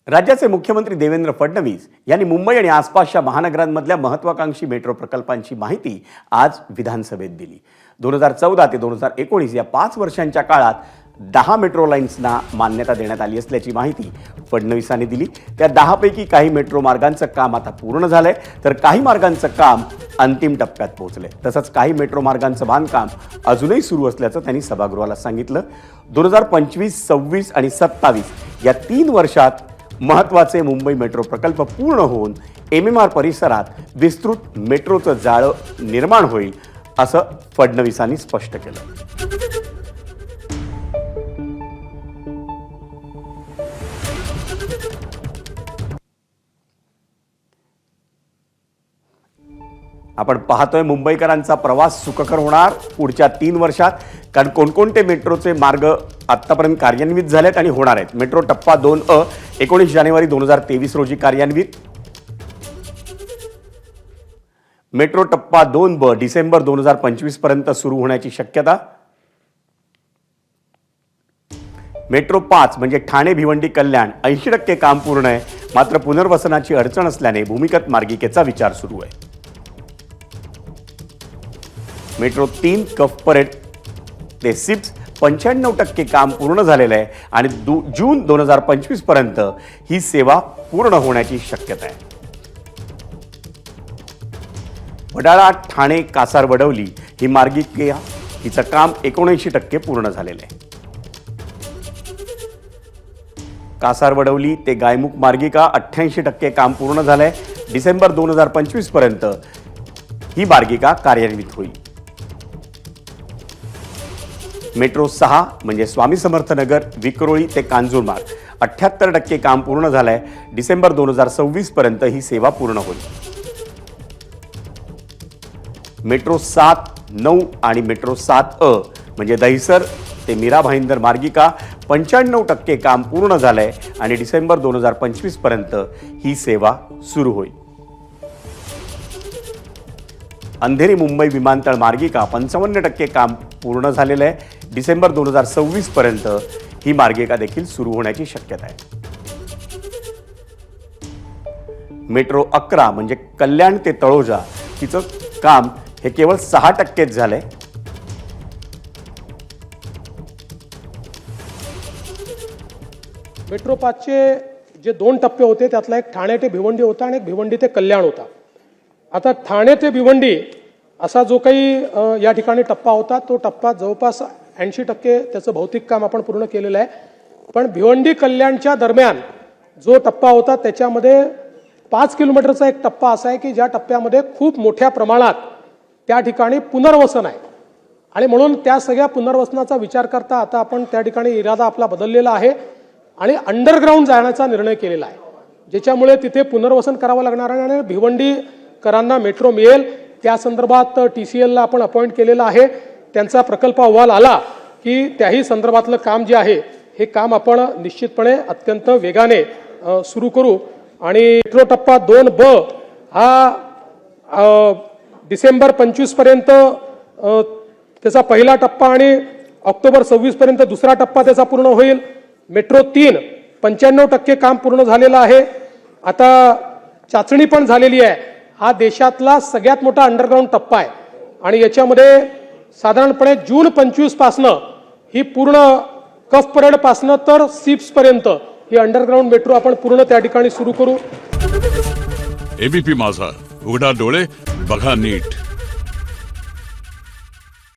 राज्याचे मुख्यमंत्री देवेंद्र फडणवीस यांनी मुंबई आणि आसपासच्या महानगरांमधल्या महत्त्वाकांक्षी मेट्रो प्रकल्पांची माहिती आज विधानसभेत दिली। 2014 ते 2019 या 5 वर्षांच्या काळात 10 मेट्रो लाईन्सना मान्यता देण्यात आली असल्याची माहिती फडणवीसांनी दिली। त्या 10 पैकी काही मेट्रो मार्गांचं काम आता पूर्ण झालंय, तर काही मार्गांचं काम अंतिम टप्प्यात पोहोचलंय। तसंच काही मेट्रो मार्गांचं बांधकाम अजूनही सुरू असल्याचं त्यांनी सभागृहाला सांगितलं। 2025, 26 आणि 27 या 3 वर्षात महत्त्वाचे मुंबई मेट्रो प्रकल्प पूर्ण होऊन MMR परिसरात विस्तृत मेट्रोचं जाळं निर्माण होईल, असं फडणवीसांनी स्पष्ट केलं। आपण पाहतोय मुंबईकरांचा प्रवास सुखकर होणार पुढच्या 3 वर्षात, कारण कोणकोणते मेट्रोचे मार्ग आतापर्यंत कार्यान्वित झालेत आणि होणार आहेत। मेट्रो टप्पा 2A 19 जानेवारी 2023 रोजी कार्यान्वित। मेट्रो टप्पा 2B डिसेंबर 2025 पर्यंत सुरू होण्याची शक्यता। मेट्रो 5 म्हणजे ठाणे भिवंडी कल्याण 80% काम पूर्ण आहे, मात्र पुनर्वसनाची अडचण असल्याने भूमिगत मार्गिकेचा विचार सुरू आहे। मेट्रो 3 कफ परेड ते सिप्स 95% काम पूर्ण झालेलं आहे आणि जून 2025 पर्यंत ही सेवा पूर्ण होण्याची शक्यता आहे। वडाळा ठाणे कासार वडवली ही मार्गिका हिचं काम 79% पूर्ण झालेलं आहे। कासार वडवली ते गायमुख मार्गिका 88% काम पूर्ण झालंय। डिसेंबर 2025 पर्यंत ही मार्गिका कार्यान्वित होईल। मेट्रो 6 म्हणजे स्वामी समर्थ नगर विक्रोळी ते कांजूरमार्ग 78% काम पूर्ण झालंय। डिसेंबर 2026 पर्यंत ही सेवा पूर्ण होईल। मेट्रो 7, 9 आणि मेट्रो 7A म्हणजे दहिसर ते मीरा भाईंदर मार्गिका 95% काम पूर्ण झालंय आणि डिसेंबर 2025 पर्यंत ही सेवा सुरू होईल। अंधेरी मुंबई विमानतळ मार्गिका 55% काम पूर्ण झालेलं आहे। डिसेंबर 2026 पर्यंत ही मार्गिका देखील सुरू होण्याची शक्यता आहे। मेट्रो 11 म्हणजे कल्याण ते तळोजा तिचं काम हे केवळ 6%च झालंय। मेट्रो 5चे जे 2 टप्पे होते त्यातला एक ठाणे ते भिवंडी होता आणि एक भिवंडी ते कल्याण होता। आता ठाणे ते भिवंडी असा जो काही या ठिकाणी टप्पा होता तो टप्पा जवळपास 80% त्याचं भौतिक काम आपण पूर्ण केलेलं आहे। पण भिवंडी कल्याणच्या दरम्यान जो टप्पा होता त्याच्यामध्ये 5 किलोमीटरचा एक टप्पा असा आहे की ज्या टप्प्यामध्ये खूप मोठ्या प्रमाणात त्या ठिकाणी पुनर्वसन आहे आणि म्हणून त्या सगळ्या पुनर्वसनाचा विचार करता आता आपण त्या ठिकाणी इरादा आपला बदललेला आहे आणि अंडरग्राऊंड जाण्याचा निर्णय केलेला आहे, ज्याच्यामुळे तिथे पुनर्वसन करावं लागणार आहे आणि भिवंडीकरांना मेट्रो मिळेल। त्या संदर्भात TCL ला आपण अपॉइंट केलेलं आहे। त्यांचा प्रकल्प अहवाल आला की त्याही संदर्भातलं काम जे आहे हे काम आपण निश्चितपणे अत्यंत वेगाने सुरू करू आणि मेट्रो टप्पा 2B हा डिसेंबर 25 पर्यंत त्याचा पहिला टप्पा आणि ऑक्टोबर 26 पर्यंत दुसरा टप्पा त्याचा पूर्ण होईल। मेट्रो 3 95% काम पूर्ण झालेलं आहे। आता चाचणी पण झालेली आहे। हा देशातला सगळ्यात मोठा अंडरग्राऊंड टप्पा आहे आणि याच्यामध्ये साधारणपणे जून 25 पासनं ही पूर्ण कफ परेड पासनं तर सिप्स पर्यंत ही अंडरग्राऊंड मेट्रो आपण पूर्ण त्या ठिकाणी सुरू करू। ABP माझा, उघडा डोळे बघा नीट।